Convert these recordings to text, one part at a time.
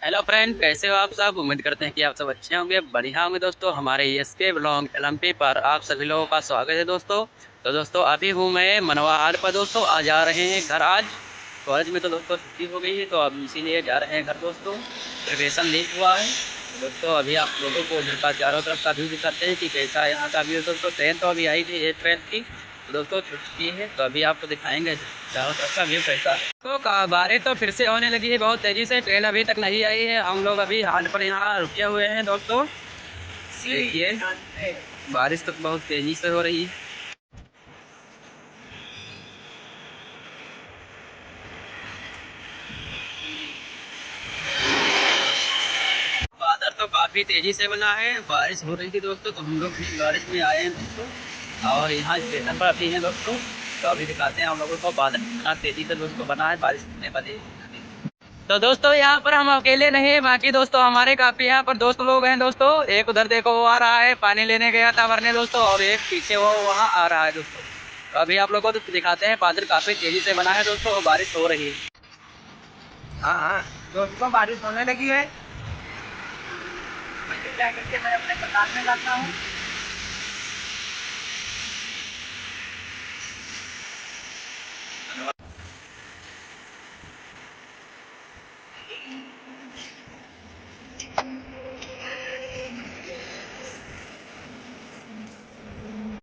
Hello friend, कैसे हो आप सब। उम्मीद करते हैं कि आप सब अच्छे होंगे, बढ़िया होंगे। दोस्तों हमारे इसके ब्लॉग एलएमपी पर आप सभी लोगों का स्वागत है। दोस्तों तो दोस्तों अभी हूँ मैं मनवा हाट पर। दोस्तों आ जा रहे हैं घर। आज कॉलेज में तो दोस्तों छुट्टी हो गई है, तो अब इसीलिए जा रहे हैं घर। दोस्तों प्रिपरेशन लीक हुआ है। दोस्तों अभी आप लोगों को घर का चारों तरफ का व्यू दिखाते हैं कि कैसा है यहाँ का व्यू। दोस्तों ट्रेन तो अभी आई थी, एक ट्रेन की, तो दोस्तों छुट्टी है, तो अभी आपको दिखाएंगे चारों तरफ का व्यू कैसा है। तो बारिश तो फिर से होने लगी है बहुत तेजी से। ट्रेन अभी तक नहीं आई है, हम लोग अभी हाट पर यहाँ रुके हुए हैं। दोस्तों देखिए बारिश तो बहुत तेजी से हो रही है। बादल तो काफी तेजी से बना है, बारिश हो रही थी दोस्तों, तो हम लोग भी बारिश में आए हैं दोस्तों। और यहाँ स्टेशन पर अभी हैं दोस्तों, तो अभी दिखाते हैं हम लोगों को बादल कितना तेजी से दोस्तों बना है, बारिश होने वाली है। तो दोस्तों यहाँ पर हम अकेले नहीं है, बाकी दोस्तों हमारे काफी यहाँ पर दोस्त लोग हैं। दोस्तों एक उधर देखो वो आ रहा है, पानी लेने गया था भरने दोस्तों, और एक पीछे वो वहाँ आ रहा है दोस्तों। तो अभी आप लोगों को दिखाते हैं, बादल काफी तेजी से बना है दोस्तों, और बारिश हो रही है। हाँ हाँ दोस्तों बारिश होने लगी है। क्या करके मैं अपने प्रकार में जाता हूँ।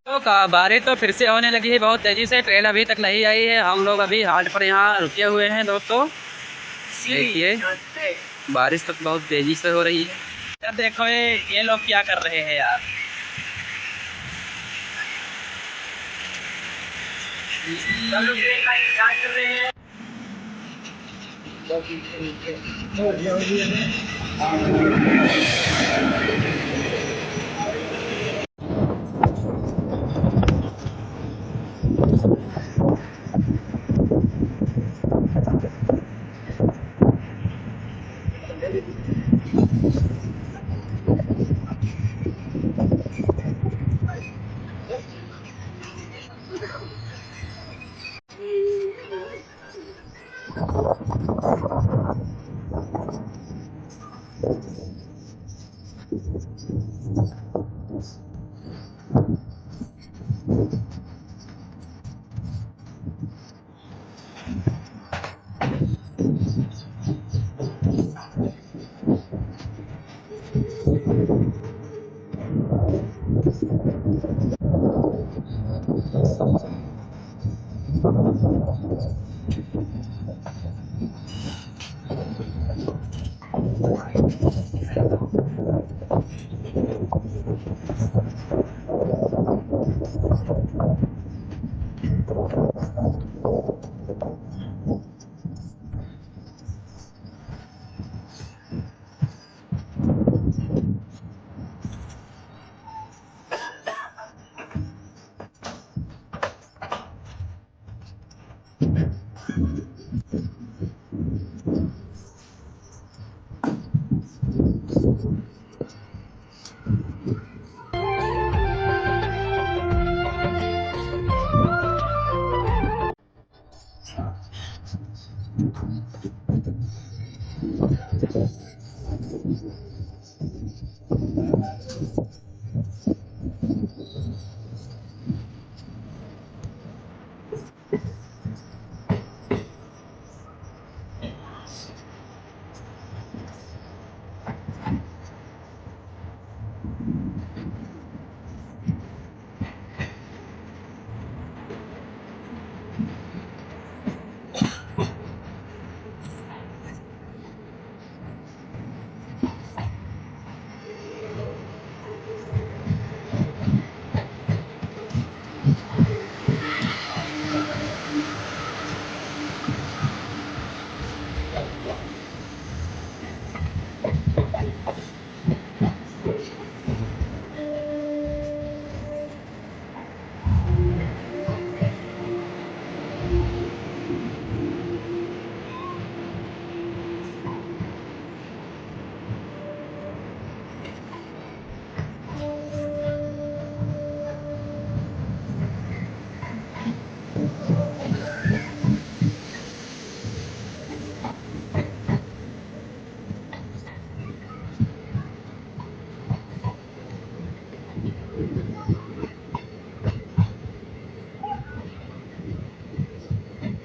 तो बारिश तो फिर से होने लगी है बहुत तेजी से। ट्रेन अभी तक नहीं आई है, हम लोग अभी हाट पर यहाँ रुके हुए हैं दोस्तों। देखिए बारिश तो बहुत तेजी से हो रही है। यार देखो ये लोग क्या कर रहे हैं यार। कर रहे हैं।